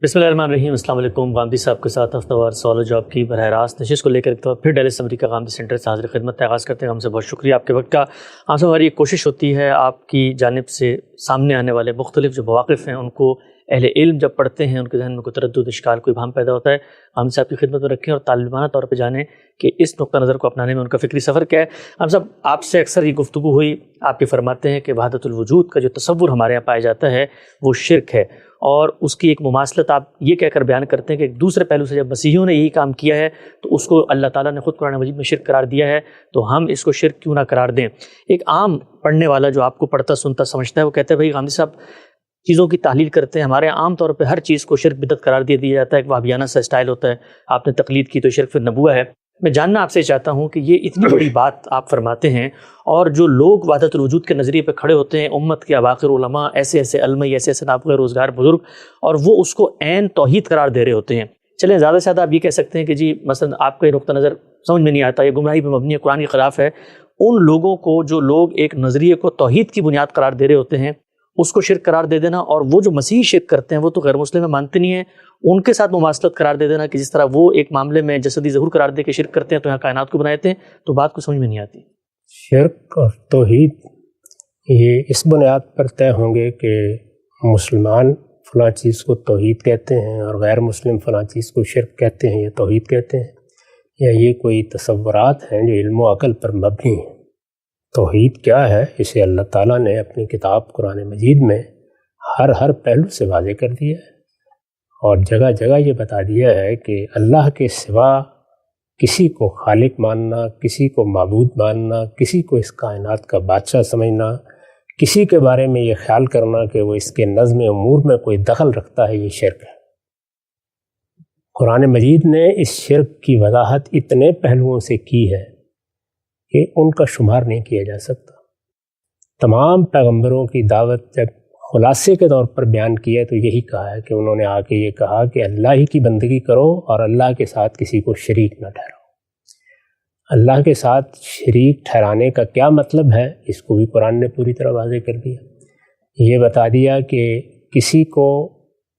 بسم اللہ الرحمن الرحیم۔ السلام علیکم۔ غامدی صاحب کے ساتھ ہفتہ وار سوال و جواب کی براہ راست نشست کو لے کر ایک دفعہ پھر ڈیلس امریکہ غامدی سینٹر سے حاضر خدمت کا آغاز کرتے ہیں۔ ہم سے بہت شکریہ آپ کے وقت کا۔ ہم سے ہماری ایک کوشش ہوتی ہے آپ کی جانب سے سامنے آنے والے مختلف جو مواقف ہیں ان کو اہل علم جب پڑھتے ہیں ان کے ذہن میں کوئی تردد اشکال کوئی بھام پیدا ہوتا ہے، ہم صاحب کی خدمت میں رکھیں اور طالبانہ طور پہ جانیں کہ اس نقطہ نظر کو اپنانے میں ان کا فکری سفر کیا ہے۔ ہم صاحب آپ سے اکثر یہ گفتگو ہوئی، آپ یہ فرماتے ہیں کہ وحدت الوجود کا جو تصور ہمارے یہاں پایا جاتا ہے وہ شرک ہے، اور اس کی ایک مماثلت آپ یہ کہہ کر بیان کرتے ہیں کہ ایک دوسرے پہلو سے جب مسیحیوں نے یہی کام کیا ہے تو اس کو اللہ تعالیٰ نے خود قرآن مجید میں شرک قرار دیا ہے، تو ہم اس کو شرک کیوں نہ قرار دیں۔ ایک عام پڑھنے والا جو آپ کو پڑھتا سنتا سمجھتا ہے وہ کہتا ہے بھائی غامدی صاحب چیزوں کی تحلیل کرتے ہیں، ہمارے عام طور پہ ہر چیز کو شرک بدعت قرار دیا جاتا ہے، ایک وہابیانہ سا اسٹائل ہوتا ہے، آپ نے تقلید کی تو شرک پھر نبوہ ہے۔ میں جاننا آپ سے چاہتا ہوں کہ یہ اتنی بڑی بات آپ فرماتے ہیں اور جو لوگ وحدت الوجود کے نظریے پہ کھڑے ہوتے ہیں، امت کے اباقر علماء، ایسے ایسے علماء، ایسے نابغہ روزگار بزرگ، اور وہ اس کو عین توحید قرار دے رہے ہوتے ہیں۔ چلیں زیادہ سے زیادہ آپ یہ کہہ سکتے ہیں کہ جی مثلا آپ کا یہ نقطہ نظر سمجھ میں نہیں آتا، یہ گمراہی پہ مبنی ہے، قرآن کے خلاف ہے۔ ان لوگوں کو جو لوگ ایک نظریے کو توحید کی بنیاد قرار دے رہے ہوتے ہیں اس کو شرک قرار دے دینا، اور وہ جو مسیحی شرک کرتے ہیں وہ تو غیر مسلم مانتے نہیں ہیں، ان کے ساتھ مماثلت قرار دے دینا کہ جس طرح وہ ایک معاملے میں جسدی ظہور قرار دے کے شرک کرتے ہیں تو یہاں کائنات کو بناتے ہیں، تو بات کو سمجھ میں نہیں آتی۔ شرک اور توحید یہ اس بنیاد پر طے ہوں گے کہ مسلمان فلاں چیز کو توحید کہتے ہیں اور غیر مسلم فلاں چیز کو شرک کہتے ہیں یا توحید کہتے ہیں، یا یہ کوئی تصورات ہیں جو علم و عقل پر مبنی ہیں۔ توحید کیا ہے اسے اللہ تعالیٰ نے اپنی کتاب قرآن مجید میں ہر پہلو سے واضح کر دیا ہے، اور جگہ جگہ یہ بتا دیا ہے کہ اللہ کے سوا کسی کو خالق ماننا، کسی کو معبود ماننا، کسی کو اس کائنات کا بادشاہ سمجھنا، کسی کے بارے میں یہ خیال کرنا کہ وہ اس کے نظم امور میں کوئی دخل رکھتا ہے، یہ شرک ہے۔ قرآن مجید نے اس شرک کی وضاحت اتنے پہلوؤں سے کی ہے کہ ان کا شمار نہیں کیا جا سکتا۔ تمام پیغمبروں کی دعوت جب خلاصے کے طور پر بیان کیا ہے تو یہی کہا ہے کہ انہوں نے آ کے یہ کہا کہ اللہ ہی کی بندگی کرو اور اللہ کے ساتھ کسی کو شریک نہ ٹھہراؤ۔ اللہ کے ساتھ شریک ٹھہرانے کا کیا مطلب ہے اس کو بھی قرآن نے پوری طرح واضح کر دیا۔ یہ بتا دیا کہ کسی کو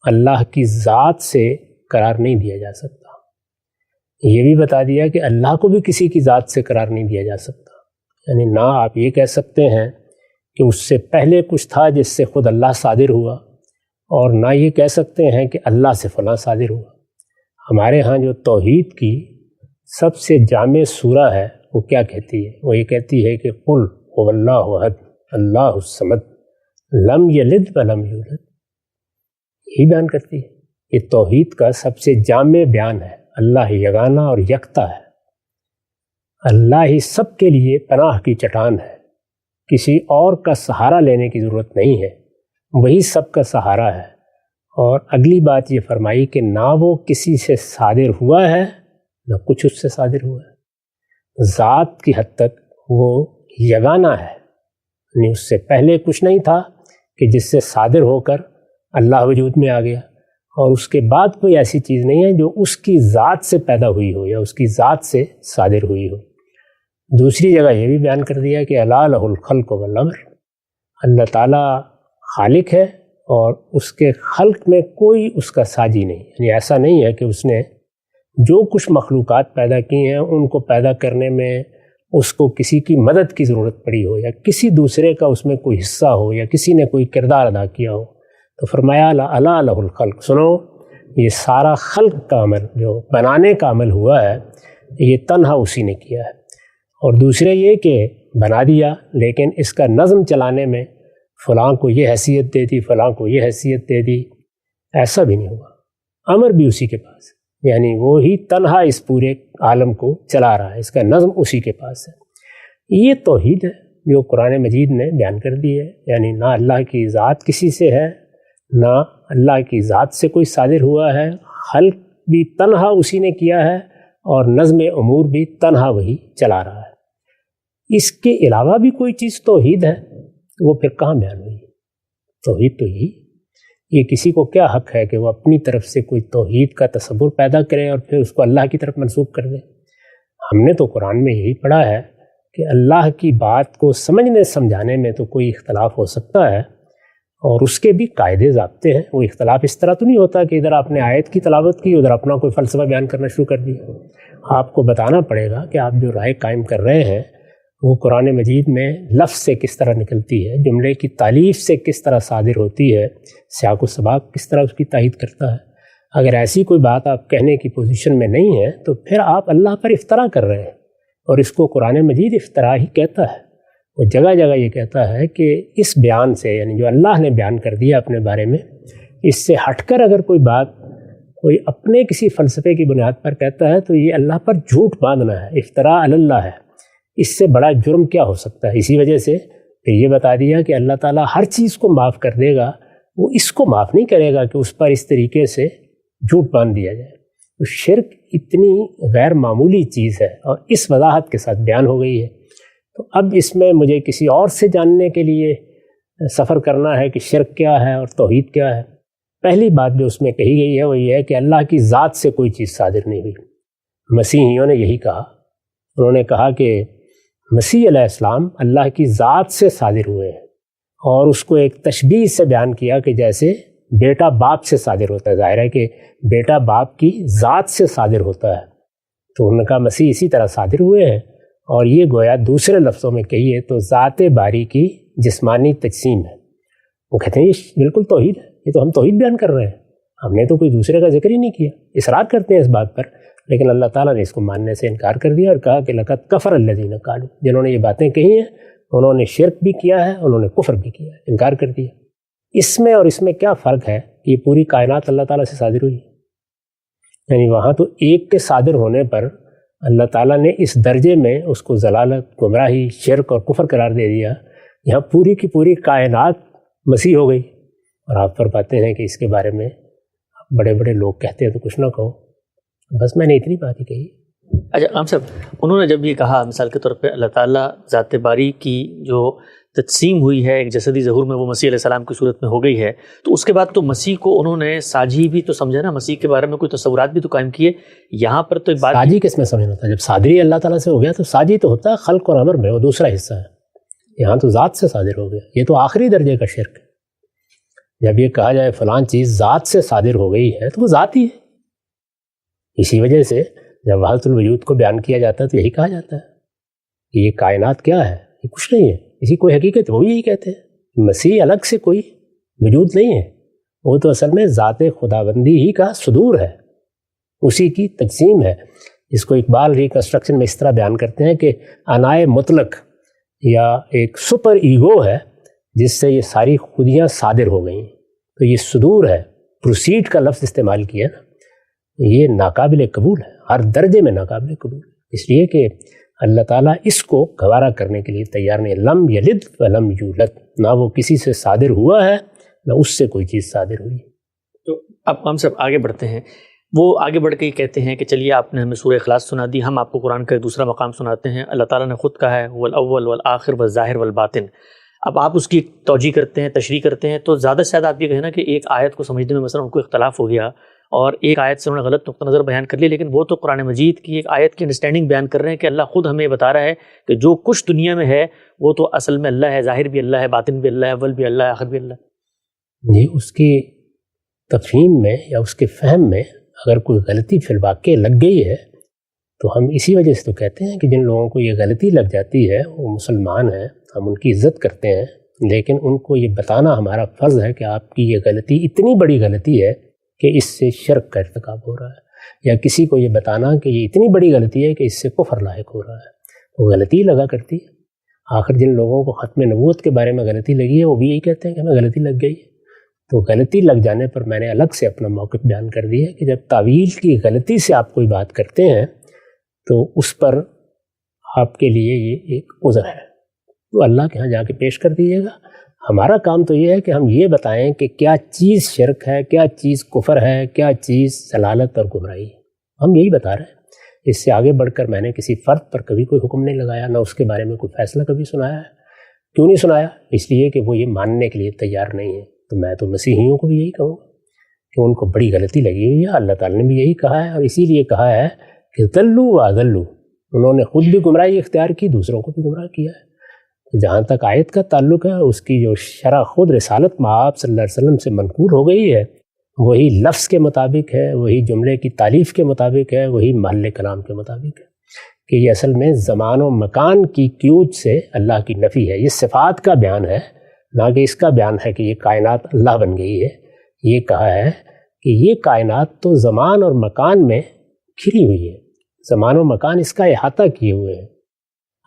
اللہ کی ذات سے قرار نہیں دیا جا سکتا، یہ بھی بتا دیا کہ اللہ کو بھی کسی کی ذات سے قرار نہیں دیا جا سکتا، یعنی نہ آپ یہ کہہ سکتے ہیں کہ اس سے پہلے کچھ تھا جس سے خود اللہ صادر ہوا، اور نہ یہ کہہ سکتے ہیں کہ اللہ سے فلاں صادر ہوا۔ ہمارے ہاں جو توحید کی سب سے جامع سورہ ہے وہ کیا کہتی ہے؟ وہ یہ کہتی ہے کہ قل هو اللہ احد اللہ الصمد لم یلد ولم یولد، یہی بیان کرتی ہے۔ یہ توحید کا سب سے جامع بیان ہے۔ اللہ یگانہ اور یکتا ہے، اللہ ہی سب کے لیے پناہ کی چٹان ہے، کسی اور کا سہارا لینے کی ضرورت نہیں ہے، وہی سب کا سہارا ہے۔ اور اگلی بات یہ فرمائی کہ نہ وہ کسی سے صادر ہوا ہے نہ کچھ اس سے صادر ہوا ہے۔ ذات کی حد تک وہ یگانہ ہے، یعنی اس سے پہلے کچھ نہیں تھا کہ جس سے صادر ہو کر اللہ وجود میں آ گیا، اور اس کے بعد کوئی ایسی چیز نہیں ہے جو اس کی ذات سے پیدا ہوئی ہو یا اس کی ذات سے صادر ہوئی ہو۔ دوسری جگہ یہ بھی بیان کر دیا کہ الا لہ الخلق والامر، اللہ تعالیٰ خالق ہے اور اس کے خلق میں کوئی اس کا ساجی نہیں، یعنی ایسا نہیں ہے کہ اس نے جو کچھ مخلوقات پیدا کی ہیں ان کو پیدا کرنے میں اس کو کسی کی مدد کی ضرورت پڑی ہو یا کسی دوسرے کا اس میں کوئی حصہ ہو یا کسی نے کوئی کردار ادا کیا ہو۔ تو فرمایا الا لہ الخلق، سنو یہ سارا خلق کا عمل جو بنانے کا عمل ہوا ہے یہ تنہا اسی نے کیا ہے۔ اور دوسرے یہ کہ بنا دیا لیکن اس کا نظم چلانے میں فلاں کو یہ حیثیت دے دی، فلاں کو یہ حیثیت دے دی، ایسا بھی نہیں ہوا۔ امر بھی اسی کے پاس ہے، یعنی وہ ہی تنہا اس پورے عالم کو چلا رہا ہے، اس کا نظم اسی کے پاس ہے۔ یہ توحید ہے جو قرآن مجید نے بیان کر دی ہے، یعنی نہ اللہ کی ذات کسی سے ہے نہ اللہ کی ذات سے کوئی صادر ہوا ہے، خلق بھی تنہا اسی نے کیا ہے اور نظم امور بھی تنہا وہی چلا رہا ہے۔ اس کے علاوہ بھی کوئی چیز توحید ہے وہ پھر کہاں بیان ہوئی؟ توحید تو یہی، یہ کسی کو کیا حق ہے کہ وہ اپنی طرف سے کوئی توحید کا تصور پیدا کرے اور پھر اس کو اللہ کی طرف منسوب کر دے؟ ہم نے تو قرآن میں یہی پڑھا ہے کہ اللہ کی بات کو سمجھنے سمجھانے میں تو کوئی اختلاف ہو سکتا ہے، اور اس کے بھی قاعدے ضابطے ہیں. وہ اختلاف اس طرح تو نہیں ہوتا کہ ادھر آپ نے آیت کی تلاوت کی ادھر اپنا کوئی فلسفہ بیان کرنا شروع کر دیا. آپ کو بتانا پڑے گا کہ آپ جو رائے قائم کر رہے ہیں وہ قرآن مجید میں لفظ سے کس طرح نکلتی ہے، جملے کی تالیف سے کس طرح صادر ہوتی ہے، سیاق و سباق کس طرح اس کی تائید کرتا ہے. اگر ایسی کوئی بات آپ کہنے کی پوزیشن میں نہیں ہیں تو پھر آپ اللہ پر افطرا کر رہے ہیں، اور اس کو قرآن مجید افطرا ہی کہتا ہے. وہ جگہ جگہ یہ کہتا ہے کہ اس بیان سے، یعنی جو اللہ نے بیان کر دیا اپنے بارے میں، اس سے ہٹ کر اگر کوئی بات کوئی اپنے کسی فلسفے کی بنیاد پر کہتا ہے تو یہ اللہ پر جھوٹ باندھنا ہے، افطراء علی اللہ ہے. اس سے بڑا جرم کیا ہو سکتا ہے؟ اسی وجہ سے پھر یہ بتا دیا کہ اللہ تعالیٰ ہر چیز کو معاف کر دے گا، وہ اس کو معاف نہیں کرے گا کہ اس پر اس طریقے سے جھوٹ باندھ دیا جائے. تو شرک اتنی غیر معمولی چیز ہے اور اس وضاحت کے ساتھ بیان ہو گئی ہے. تو اب اس میں مجھے کسی اور سے جاننے کے لیے سفر کرنا ہے کہ شرک کیا ہے اور توحید کیا ہے. پہلی بات جو اس میں کہی گئی ہے وہ یہ ہے کہ اللہ کی ذات سے کوئی چیز صادر نہیں ہوئی. مسیحیوں نے یہی کہا. انہوں نے کہا کہ مسیح علیہ السلام اللہ کی ذات سے صادر ہوئے ہیں، اور اس کو ایک تشبیہ سے بیان کیا کہ جیسے بیٹا باپ سے صادر ہوتا ہے. ظاہر ہے کہ بیٹا باپ کی ذات سے صادر ہوتا ہے. تو انہوں نے کہا مسیح اسی طرح صادر ہوئے ہیں، اور یہ گویا دوسرے لفظوں میں کہیے تو ذات باری کی جسمانی تجسیم ہے. وہ کہتے ہیں یہ بالکل توحید ہے، یہ تو ہم توحید بیان کر رہے ہیں، ہم نے تو کوئی دوسرے کا ذکر ہی نہیں کیا. اصرار کرتے ہیں اس بات پر، لیکن اللہ تعالیٰ نے اس کو ماننے سے انکار کر دیا اور کہا کہ لقد کفر الذین قالوا، جنہوں نے یہ باتیں کہی ہیں انہوں نے شرک بھی کیا ہے، انہوں نے کفر بھی کیا ہے، انکار کر دیا. اس میں اور اس میں کیا فرق ہے کہ یہ پوری کائنات اللہ تعالیٰ سے صادر ہوئی ہے. یعنی وہاں تو ایک کے صادر ہونے پر اللہ تعالیٰ نے اس درجے میں اس کو ضلالت، گمراہی، شرک اور کفر قرار دے دیا. یہاں پوری کی پوری کائنات مسیح ہو گئی، اور آپ فرماتے ہیں کہ اس کے بارے میں بڑے بڑے لوگ کہتے ہیں تو کچھ نہ کہو. بس میں نے اتنی بات ہی کہی. اچھا عام صاحب، انہوں نے جب یہ کہا مثال کے طور پہ اللہ تعالیٰ ذات باری کی جو تجسیم ہوئی ہے ایک جسدی ظہور میں وہ مسیح علیہ السلام کی صورت میں ہو گئی ہے، تو اس کے بعد تو مسیح کو انہوں نے ساجی بھی تو سمجھا نا، مسیح کے بارے میں کوئی تصورات بھی تو قائم کیے. یہاں پر تو ایک بات، ساجی کس میں سمجھنا تھا؟ جب صادری اللہ تعالیٰ سے ہو گیا تو ساجی تو ہوتا ہے خلق اور امر میں، وہ دوسرا حصہ ہے. یہاں تو ذات سے صادر ہو گیا، یہ تو آخری درجے کا شرک ہے. جب یہ کہا جائے فلان چیز ذات سے صادر ہو گئی ہے تو وہ ذات ہی ہے. اسی وجہ سے جب وحدت الوجود کو بیان کیا جاتا ہے تو یہی کہا جاتا ہے کہ یہ کائنات کیا ہے، یہ کچھ نہیں ہے، اسی کوئی حقیقت. وہ یہی کہتے ہیں مسیح الگ سے کوئی وجود نہیں ہے، وہ تو اصل میں ذات خداوندی ہی کا صدور ہے، اسی کی تقسیم ہے. اس کو اقبال ریکنسٹرکشن میں اس طرح بیان کرتے ہیں کہ انائے مطلق یا ایک سپر ایگو ہے جس سے یہ ساری خودیاں صادر ہو گئیں. تو یہ صدور ہے، پروسیڈ کا لفظ استعمال کیا نا، یہ ناقابل قبول ہے، ہر درجے میں ناقابل قبول ہے. اس لیے کہ اللہ تعالیٰ اس کو گوارا کرنے کے لیے تیار نہیں. لم یلد ولم یولد، نہ وہ کسی سے صادر ہوا ہے نہ اس سے کوئی چیز صادر ہوئی. تو اب ہم سب آگے بڑھتے ہیں. وہ آگے بڑھ کے یہ کہتے ہیں کہ چلیے آپ نے ہمیں سورہ اخلاص سنا دی، ہم آپ کو قرآن کا ایک دوسرا مقام سناتے ہیں. اللہ تعالیٰ نے خود کہا ہے هو الاول والآخر والظاہر والباطن. اب آپ اس کی توجیہ کرتے ہیں، تشریح کرتے ہیں، تو زیادہ سے زیادہ آپ یہ کہیں نا کہ ایک آیت کو سمجھنے میں مثلا ان کو اختلاف ہو گیا اور ایک آیت سے انہوں نے غلط نقطہ نظر بیان کر لی، لیکن وہ تو قرآن مجید کی ایک آیت کی انڈرسٹینڈنگ بیان کر رہے ہیں کہ اللہ خود ہمیں بتا رہا ہے کہ جو کچھ دنیا میں ہے وہ تو اصل میں اللہ ہے، ظاہر بھی اللہ ہے، باطن بھی اللہ ہے، اول بھی اللہ ہے، آخر بھی اللہ ہے. جی، اس کی تفہیم میں یا اس کے فہم میں اگر کوئی غلطی فی الواقع لگ گئی ہے تو ہم اسی وجہ سے تو کہتے ہیں کہ جن لوگوں کو یہ غلطی لگ جاتی ہے وہ مسلمان ہیں، ہم ان کی عزت کرتے ہیں، لیکن ان کو یہ بتانا ہمارا فرض ہے کہ آپ کی یہ غلطی اتنی بڑی غلطی ہے کہ اس سے شرک کا ارتکاب ہو رہا ہے، یا کسی کو یہ بتانا کہ یہ اتنی بڑی غلطی ہے کہ اس سے کفر لاحق ہو رہا ہے. وہ غلطی لگا کرتی ہے. آخر جن لوگوں کو ختم نبوت کے بارے میں غلطی لگی ہے وہ بھی یہی کہتے ہیں کہ ہمیں غلطی لگ گئی ہے. تو غلطی لگ جانے پر میں نے الگ سے اپنا موقف بیان کر دیا کہ جب تعویل کی غلطی سے آپ کوئی بات کرتے ہیں تو اس پر آپ کے لیے یہ ایک عذر ہے، تو اللہ کے ہاں جا کے پیش کر دیجیے گا. ہمارا کام تو یہ ہے کہ ہم یہ بتائیں کہ کیا چیز شرک ہے، کیا چیز کفر ہے، کیا چیز ضلالت اور گمراہی ہے. ہم یہی بتا رہے ہیں. اس سے آگے بڑھ کر میں نے کسی فرد پر کبھی کوئی حکم نہیں لگایا، نہ اس کے بارے میں کوئی فیصلہ کبھی سنایا ہے. کیوں نہیں سنایا؟ اس لیے کہ وہ یہ ماننے کے لیے تیار نہیں ہے. تو میں تو مسیحیوں کو بھی یہی کہوں گا کہ ان کو بڑی غلطی لگی ہوئی ہے. اللہ تعالیٰ نے بھی یہی کہا ہے، اور اسی لیے کہا ہے کہ ضلوا واضلوا، انہوں نے خود بھی گمراہی اختیار کی، دوسروں کو بھی گمراہ کیا ہے. جہاں تک آیت کا تعلق ہے اس کی جو شرح خود رسالت مآب صلی اللہ علیہ وسلم سے منقول ہو گئی ہے وہی لفظ کے مطابق ہے، وہی جملے کی تعلیف کے مطابق ہے، وہی محل کلام کے مطابق ہے کہ یہ اصل میں زمان و مکان کی قیود سے اللہ کی نفی ہے۔ یہ صفات کا بیان ہے، نہ کہ اس کا بیان ہے کہ یہ کائنات اللہ بن گئی ہے۔ یہ کہا ہے کہ یہ کائنات تو زمان اور مکان میں گھری ہوئی ہے، زمان و مکان اس کا احاطہ کیے ہوئے ہیں۔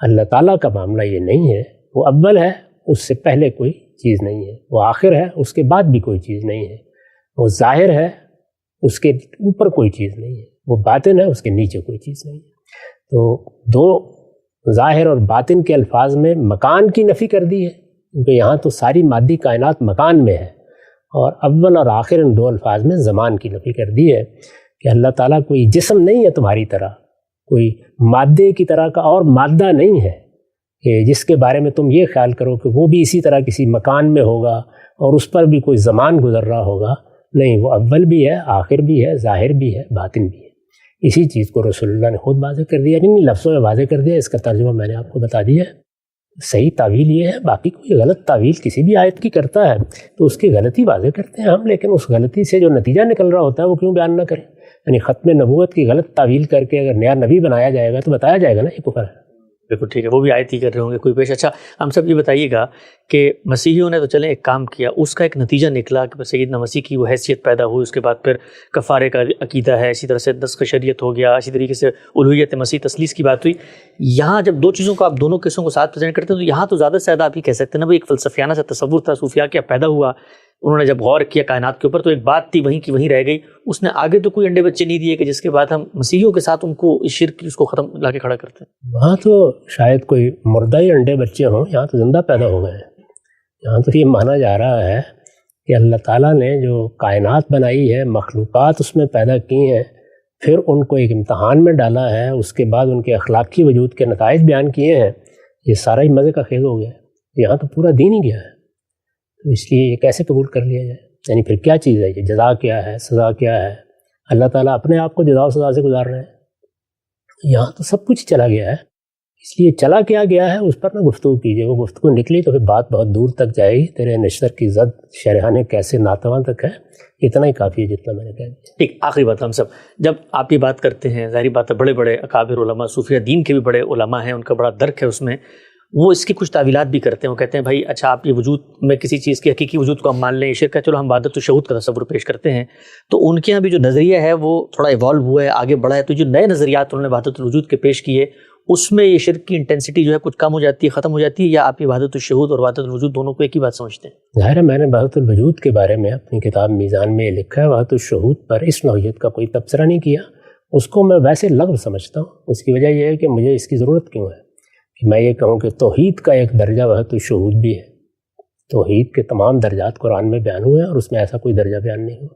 اللہ تعالیٰ کا معاملہ یہ نہیں ہے، وہ اول ہے، اس سے پہلے کوئی چیز نہیں ہے، وہ آخر ہے، اس کے بعد بھی کوئی چیز نہیں ہے، وہ ظاہر ہے، اس کے اوپر کوئی چیز نہیں ہے، وہ باطن ہے، اس کے نیچے کوئی چیز نہیں ہے۔ تو دو ظاہر اور باطن کے الفاظ میں مکان کی نفی کر دی ہے، کیونکہ یہاں تو ساری مادی کائنات مکان میں ہے، اور اول اور آخر ان دو الفاظ میں زمان کی نفی کر دی ہے کہ اللہ تعالیٰ کوئی جسم نہیں ہے تمہاری طرح، کوئی مادے کی طرح کا اور مادہ نہیں ہے کہ جس کے بارے میں تم یہ خیال کرو کہ وہ بھی اسی طرح کسی مکان میں ہوگا اور اس پر بھی کوئی زمان گزر رہا ہوگا۔ نہیں، وہ اول بھی ہے، آخر بھی ہے، ظاہر بھی ہے، باطن بھی ہے۔ اسی چیز کو رسول اللہ نے خود واضح کر دیا، نہیں لفظوں میں واضح کر دیا۔ اس کا ترجمہ میں نے آپ کو بتا دیا ہے۔ صحیح تعویل یہ ہے، باقی کوئی غلط تعویل کسی بھی آیت کی کرتا ہے تو اس کی غلطی واضح کرتے ہیں ہم، لیکن اس غلطی سے جو نتیجہ نکل رہا ہوتا ہے وہ کیوں بیان نہ کریں؟ یعنی ختم نبوت کی غلط تعویل کر کے اگر نیا نبی بنایا جائے گا تو بتایا جائے گا نا یہ کفر ہے۔ بالکل ٹھیک ہے، وہ بھی آیت ہی کر رہے ہوں گے کوئی پیش۔ اچھا ہم سب یہ بتائیے گا کہ مسیحیوں نے تو چلیں ایک کام کیا، اس کا ایک نتیجہ نکلا کہ سیدنا مسیح کی وہ حیثیت پیدا ہوئی، اس کے بعد پھر کفارے کا عقیدہ ہے، اسی طرح سے نسخ شریعت ہو گیا، اسی طریقے سے الوہیت مسیح تثلیث کی بات ہوئی۔ یہاں جب دو چیزوں کو آپ دونوں قصوں کو ساتھ پریزنٹ کرتے ہیں تو یہاں تو زیادہ سے زیادہ آپ یہ کہہ سکتے ہیں نا بھائی ایک فلسفیانہ سا تصور تھا صوفیاء کیا پیدا ہوا، انہوں نے جب غور کیا کائنات کے اوپر تو ایک بات تھی وہیں کی وہیں رہ گئی، اس نے آگے تو کوئی انڈے بچے نہیں دیے کہ جس کے بعد ہم مسیحیوں کے ساتھ ان کو اس شرک اس کو ختم لا کے کھڑا کرتے ہیں۔ وہاں تو شاید کوئی مردہ ہی انڈے بچے ہوں، یہاں تو زندہ پیدا ہو گئے ہیں۔ یہاں تو یہ مانا جا رہا ہے کہ اللہ تعالیٰ نے جو کائنات بنائی ہے، مخلوقات اس میں پیدا کی ہیں، پھر ان کو ایک امتحان میں ڈالا ہے، اس کے بعد ان کے اخلاقی وجود کے نتائج بیان کیے ہیں، یہ سارا ہی مزے کا خیز ہو گیا ہے۔ یہاں تو پورا دین ہی گیا ہے، تو اس لیے یہ کیسے قبول کر لیا جائے؟ یعنی پھر کیا چیز ہے یہ؟ جزا کیا ہے؟ سزا کیا ہے؟ اللہ تعالیٰ اپنے آپ کو جزا و سزا سے گزار رہے ہیں۔ یہاں تو سب کچھ چلا گیا ہے، اس لیے چلا کیا گیا ہے اس پر نہ گفتگو کیجیے۔ وہ گفتگو نکلی تو پھر بات بہت دور تک جائے گی۔ تیرے نشتر کی زد شرحانے کیسے ناتواں تک ہے، اتنا ہی کافی ہے جتنا میں نے کہہ دیا۔ ٹھیک، آخری بات ہم سب جب آپ یہ بات کرتے ہیں، ظاہری بات ہے بڑے بڑے اکابر علماء، صوفیہ دین کے بھی بڑے علماء ہیں، ان کا بڑا درک ہے اس میں، وہ اس کی کچھ تعویلات بھی کرتے ہیں۔ وہ کہتے ہیں بھائی اچھا آپ یہ وجود میں کسی چیز کے حقیقی وجود کو ہم مان لیں، یہ شرک ہے، چلو ہم وحدت الشہود کا تصور پیش کرتے ہیں، تو ان کے یہاں بھی جو نظریہ ہے وہ تھوڑا ایوالو ہوا ہے، آگے بڑھا ہے، تو جو نئے نظریات انہوں نے وحدت الوجود کے پیش کیے اس میں یہ شرک کی انٹینسٹی جو ہے کچھ کم ہو جاتی ہے، ختم ہو جاتی ہے، یا آپ یہ وحدت الشہود اور وحدت الوجود دونوں کو ایک ہی بات سمجھتے ہیں؟ ظاہر ہے میں نے وحدت الوجود کے بارے میں اپنی کتاب میزان میں لکھا ہے، وحدت الشہود پر اس نوعیت کا کوئی تبصرہ نہیں کیا، اس کو میں ویسے لغو سمجھتا ہوں۔ اس کی وجہ یہ ہے کہ مجھے اس کی ضرورت کیوں ہے کہ میں یہ کہوں کہ توحید کا ایک درجہ وحدت الشہود بھی ہے۔ توحید کے تمام درجات قرآن میں بیان ہوئے ہیں اور اس میں ایسا کوئی درجہ بیان نہیں ہوا۔